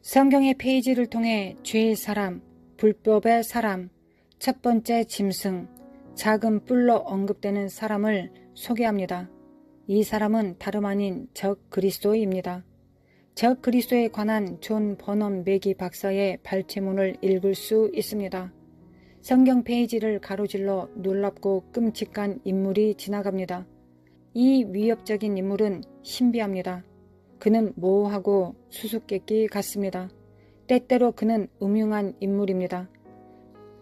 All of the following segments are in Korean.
성경의 페이지를 통해 죄의 사람, 불법의 사람, 첫 번째 짐승, 작은 뿔로 언급되는 사람을 소개합니다. 이 사람은 다름 아닌 적 그리스도입니다. 적 그리스도에 관한 존 버넘 매기 박사의 발췌문을 읽을 수 있습니다. 성경 페이지를 가로질러 놀랍고 끔찍한 인물이 지나갑니다. 이 위협적인 인물은 신비합니다. 그는 모호하고 수수께끼 같습니다. 때때로 그는 음흉한 인물입니다.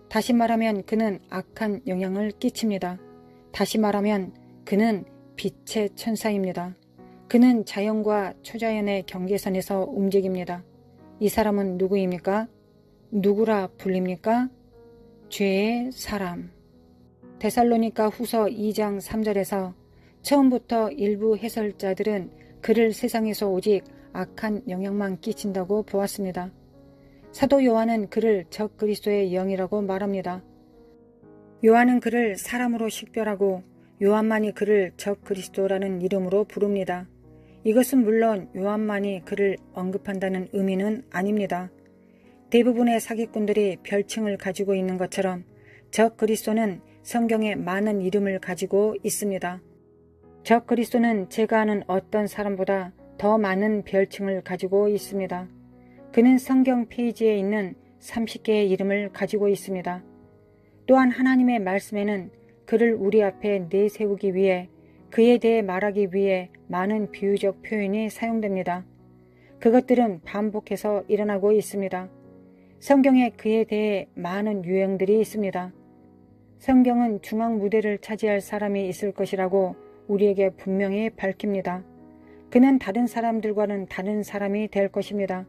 다시 말하면 그는 악한 영향을 끼칩니다. 다시 말하면 그는 빛의 천사입니다. 그는 자연과 초자연의 경계선에서 움직입니다. 이 사람은 누구입니까? 누구라 불립니까? 죄의 사람. 데살로니가 후서 2장 3절에서 처음부터 일부 해설자들은 그를 세상에서 오직 악한 영향만 끼친다고 보았습니다. 사도 요한은 그를 적 그리스도의 영이라고 말합니다. 요한은 그를 사람으로 식별하고 요한만이 그를 적 그리스도라는 이름으로 부릅니다. 이것은 물론 요한만이 그를 언급한다는 의미는 아닙니다. 대부분의 사기꾼들이 별칭을 가지고 있는 것처럼 적 그리스도는 성경에 많은 이름을 가지고 있습니다. 적 그리스도는 제가 아는 어떤 사람보다 더 많은 별칭을 가지고 있습니다. 그는 성경 페이지에 있는 30개의 이름을 가지고 있습니다. 또한 하나님의 말씀에는 그를 우리 앞에 내세우기 위해 그에 대해 말하기 위해 많은 비유적 표현이 사용됩니다. 그것들은 반복해서 일어나고 있습니다. 성경에 그에 대해 많은 유형들이 있습니다. 성경은 중앙 무대를 차지할 사람이 있을 것이라고 우리에게 분명히 밝힙니다. 그는 다른 사람들과는 다른 사람이 될 것입니다.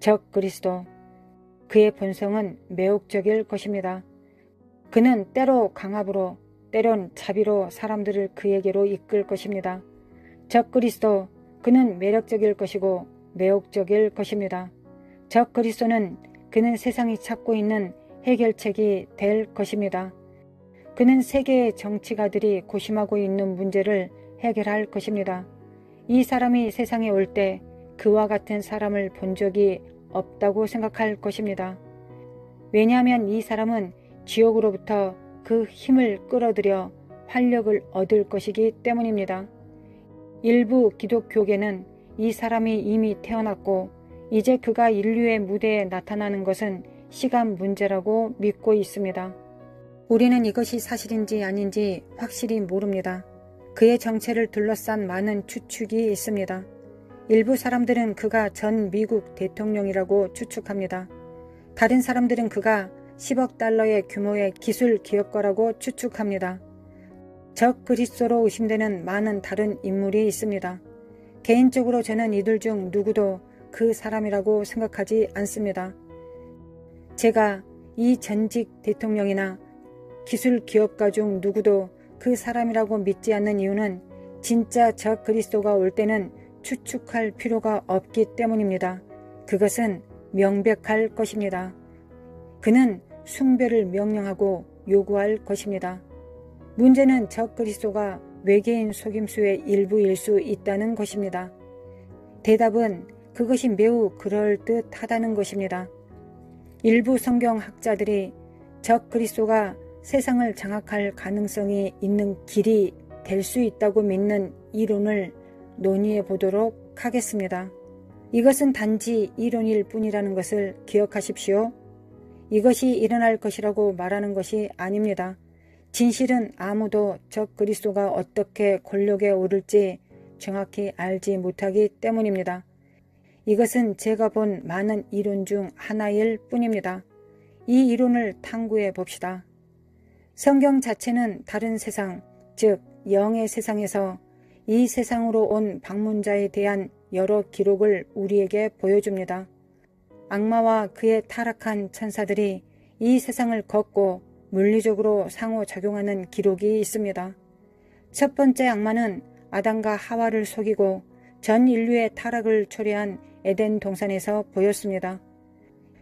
적 그리스도. 그의 본성은 매혹적일 것입니다. 그는 때로 강압으로, 때론 자비로 사람들을 그에게로 이끌 것입니다. 적 그리스도. 그는 매력적일 것이고 매혹적일 것입니다. 적 그리스도는 그는 세상이 찾고 있는 해결책이 될 것입니다. 그는 세계의 정치가들이 고심하고 있는 문제를 해결할 것입니다. 이 사람이 세상에 올 때 그와 같은 사람을 본 적이 없다고 생각할 것입니다. 왜냐하면 이 사람은 지옥으로부터 그 힘을 끌어들여 활력을 얻을 것이기 때문입니다. 일부 기독교계는 이 사람이 이미 태어났고 이제 그가 인류의 무대에 나타나는 것은 시간 문제라고 믿고 있습니다. 우리는 이것이 사실인지 아닌지 확실히 모릅니다. 그의 정체를 둘러싼 많은 추측이 있습니다. 일부 사람들은 그가 전 미국 대통령이라고 추측합니다. 다른 사람들은 그가 10억 달러의 규모의 기술 기업가라고 추측합니다. 적 그리스도로 의심되는 많은 다른 인물이 있습니다. 개인적으로 저는 이들 중 누구도 그 사람이라고 생각하지 않습니다. 제가 이 전직 대통령이나 기술 기업가 중 누구도 그 사람이라고 믿지 않는 이유는 진짜 적 그리스도가 올 때는 추측할 필요가 없기 때문입니다. 그것은 명백할 것입니다. 그는 숭배를 명령하고 요구할 것입니다. 문제는 적 그리스도가 외계인 속임수의 일부일 수 있다는 것입니다. 대답은 그것이 매우 그럴듯하다는 것입니다. 일부 성경학자들이 적 그리스도가 세상을 장악할 가능성이 있는 길이 될 수 있다고 믿는 이론을 논의해 보도록 하겠습니다. 이것은 단지 이론일 뿐이라는 것을 기억하십시오. 이것이 일어날 것이라고 말하는 것이 아닙니다. 진실은 아무도 적 그리스도가 어떻게 권력에 오를지 정확히 알지 못하기 때문입니다. 이것은 제가 본 많은 이론 중 하나일 뿐입니다. 이 이론을 탐구해 봅시다. 성경 자체는 다른 세상, 즉 영의 세상에서 이 세상으로 온 방문자에 대한 여러 기록을 우리에게 보여줍니다. 악마와 그의 타락한 천사들이 이 세상을 걷고 물리적으로 상호작용하는 기록이 있습니다. 첫 번째 악마는 아담과 하와를 속이고 전 인류의 타락을 초래한 에덴 동산에서 보였습니다.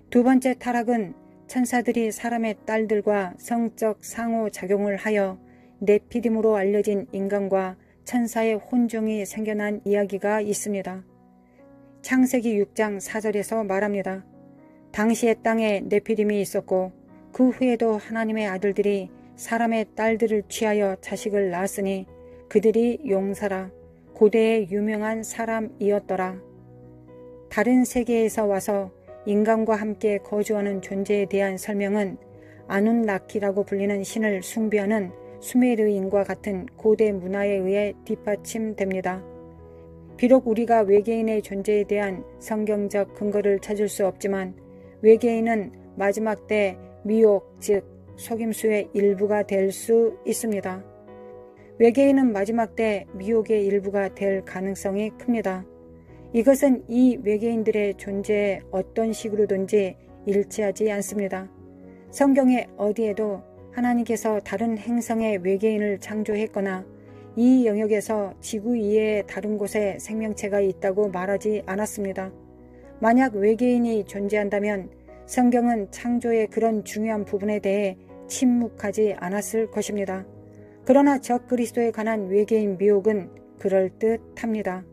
두 번째 타락은 천사들이 사람의 딸들과 성적 상호작용을 하여 네피림으로 알려진 인간과 천사의 혼종이 생겨난 이야기가 있습니다. 창세기 6장 4절에서 말합니다. 당시의 땅에 네피림이 있었고 그 후에도 하나님의 아들들이 사람의 딸들을 취하여 자식을 낳았으니 그들이 용사라 고대의 유명한 사람이었더라. 다른 세계에서 와서 인간과 함께 거주하는 존재에 대한 설명은 아눈라키라고 불리는 신을 숭배하는 수메르인과 같은 고대 문화에 의해 뒷받침됩니다. 비록 우리가 외계인의 존재에 대한 성경적 근거를 찾을 수 없지만 외계인은 마지막 때 미혹 즉 속임수의 일부가 될 수 있습니다. 외계인은 마지막 때 미혹의 일부가 될 가능성이 큽니다. 이것은 이 외계인들의 존재에 어떤 식으로든지 일치하지 않습니다. 성경의 어디에도 하나님께서 다른 행성의 외계인을 창조했거나 이 영역에서 지구 이외의 다른 곳에 생명체가 있다고 말하지 않았습니다. 만약 외계인이 존재한다면 성경은 창조의 그런 중요한 부분에 대해 침묵하지 않았을 것입니다. 그러나 적그리스도에 관한 외계인 미혹은 그럴듯합니다.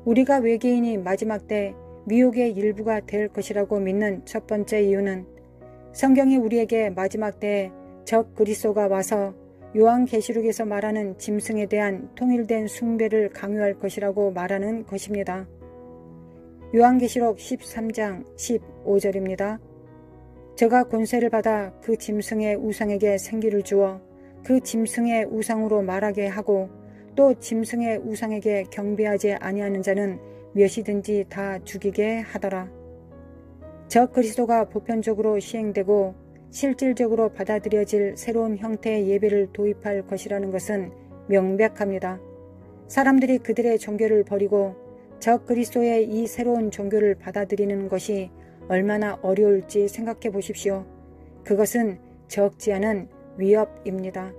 우리가 외계인이 마지막 때 미혹의 일부가 될 것이라고 믿는 첫 번째 이유는 성경이 우리에게 마지막 때에 적그리스도가 와서 요한계시록에서 말하는 짐승에 대한 통일된 숭배를 강요할 것이라고 말하는 것입니다. 요한계시록 13장 15절입니다. 저가 권세를 받아 그 짐승의 우상에게 생기를 주어 그 짐승의 우상으로 말하게 하고 또 짐승의 우상에게 경배하지 아니하는 자는 몇이든지 다 죽이게 하더라. 적그리스도가 보편적으로 시행되고 실질적으로 받아들여질 새로운 형태의 예배를 도입할 것이라는 것은 명백합니다. 사람들이 그들의 종교를 버리고 적그리스도의 이 새로운 종교를 받아들이는 것이 얼마나 어려울지 생각해 보십시오. 그것은 적지 않은 위협입니다.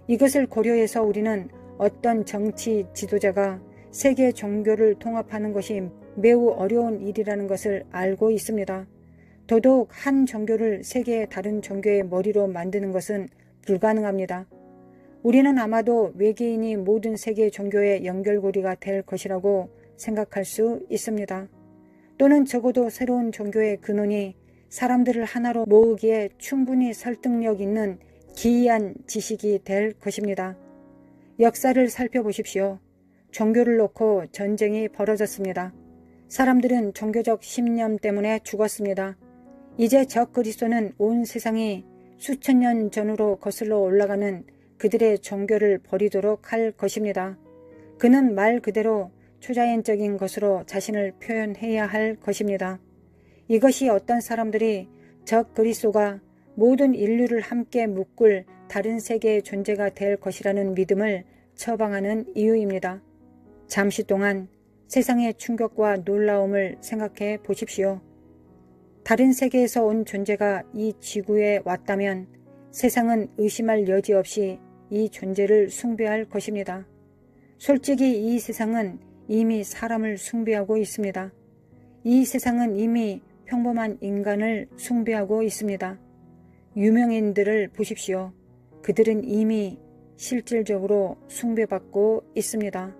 이것을 고려해서 우리는 어떤 정치 지도자가 세계 종교를 통합하는 것이 매우 어려운 일이라는 것을 알고 있습니다. 더더욱 한 종교를 세계의 다른 종교의 머리로 만드는 것은 불가능합니다. 우리는 아마도 외계인이 모든 세계 종교의 연결고리가 될 것이라고 생각할 수 있습니다. 또는 적어도 새로운 종교의 근원이 사람들을 하나로 모으기에 충분히 설득력 있는 기이한 지식이 될 것입니다. 역사를 살펴보십시오. 종교를 놓고 전쟁이 벌어졌습니다. 사람들은 종교적 신념 때문에 죽었습니다. 이제 적그리스도는 온 세상이 수천 년 전으로 거슬러 올라가는 그들의 종교를 버리도록 할 것입니다. 그는 말 그대로 초자연적인 것으로 자신을 표현해야 할 것입니다. 이것이 어떤 사람들이 적그리스도가 모든 인류를 함께 묶을 다른 세계의 존재가 될 것이라는 믿음을 처방하는 이유입니다. 잠시 동안 세상의 충격과 놀라움을 생각해 보십시오. 다른 세계에서 온 존재가 이 지구에 왔다면 세상은 의심할 여지 없이 이 존재를 숭배할 것입니다. 솔직히 이 세상은 이미 사람을 숭배하고 있습니다. 이 세상은 이미 평범한 인간을 숭배하고 있습니다. 유명인들을 보십시오. 그들은 이미 실질적으로 숭배받고 있습니다.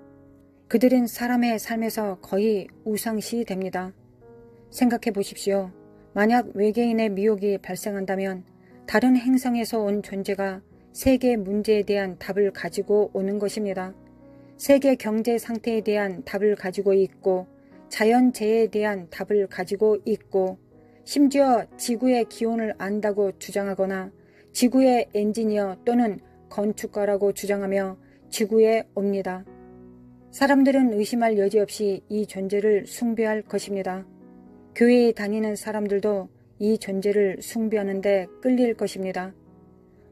그들은 사람의 삶에서 거의 우상시 됩니다. 생각해 보십시오. 만약 외계인의 미혹이 발생한다면 다른 행성에서 온 존재가 세계 문제에 대한 답을 가지고 오는 것입니다. 세계 경제 상태에 대한 답을 가지고 있고 자연재해에 대한 답을 가지고 있고 심지어 지구의 기온을 안다고 주장하거나 지구의 엔지니어 또는 건축가라고 주장하며 지구에 옵니다. 사람들은 의심할 여지 없이 이 존재를 숭배할 것입니다. 교회에 다니는 사람들도 이 존재를 숭배하는데 끌릴 것입니다.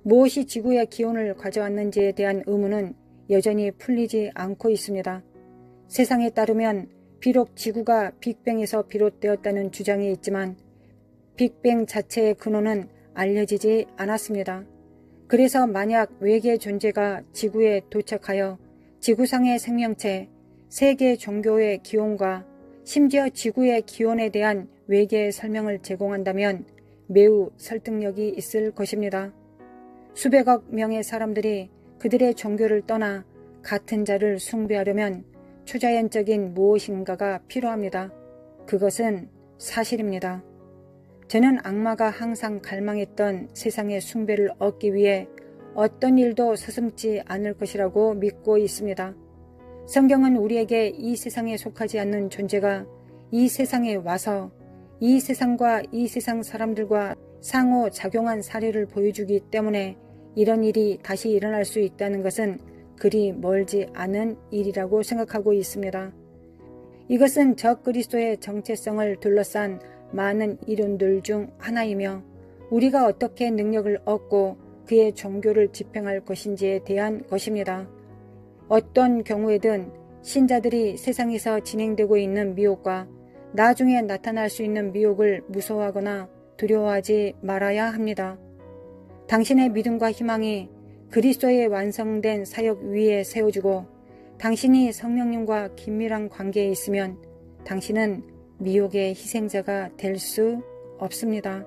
무엇이 지구의 기온을 가져왔는지에 대한 의문은 여전히 풀리지 않고 있습니다. 세상에 따르면 비록 지구가 빅뱅에서 비롯되었다는 주장이 있지만 빅뱅 자체의 근원은 알려지지 않았습니다. 그래서 만약 외계 존재가 지구에 도착하여 지구상의 생명체, 세계 종교의 기원과 심지어 지구의 기원에 대한 외계의 설명을 제공한다면 매우 설득력이 있을 것입니다. 수백억 명의 사람들이 그들의 종교를 떠나 같은 자를 숭배하려면 초자연적인 무엇인가가 필요합니다. 그것은 사실입니다. 저는 악마가 항상 갈망했던 세상의 숭배를 얻기 위해 어떤 일도 서슴지 않을 것이라고 믿고 있습니다. 성경은 우리에게 이 세상에 속하지 않는 존재가 이 세상에 와서 이 세상과 이 세상 사람들과 상호작용한 사례를 보여주기 때문에 이런 일이 다시 일어날 수 있다는 것은 그리 멀지 않은 일이라고 생각하고 있습니다. 이것은 적그리스도의 정체성을 둘러싼 많은 이론들 중 하나이며 우리가 어떻게 능력을 얻고 그의 종교를 집행할 것인지에 대한 것입니다. 어떤 경우에든 신자들이 세상에서 진행되고 있는 미혹과 나중에 나타날 수 있는 미혹을 무서워하거나 두려워하지 말아야 합니다. 당신의 믿음과 희망이 그리스도의 완성된 사역 위에 세워지고 당신이 성령님과 긴밀한 관계에 있으면 당신은 미혹의 희생자가 될 수 없습니다.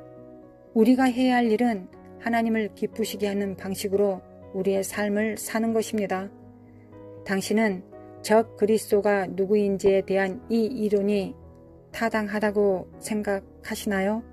우리가 해야 할 일은 하나님을 기쁘시게 하는 방식으로 우리의 삶을 사는 것입니다. 당신은 적 그리스도가 누구인지에 대한 이 이론이 타당하다고 생각하시나요?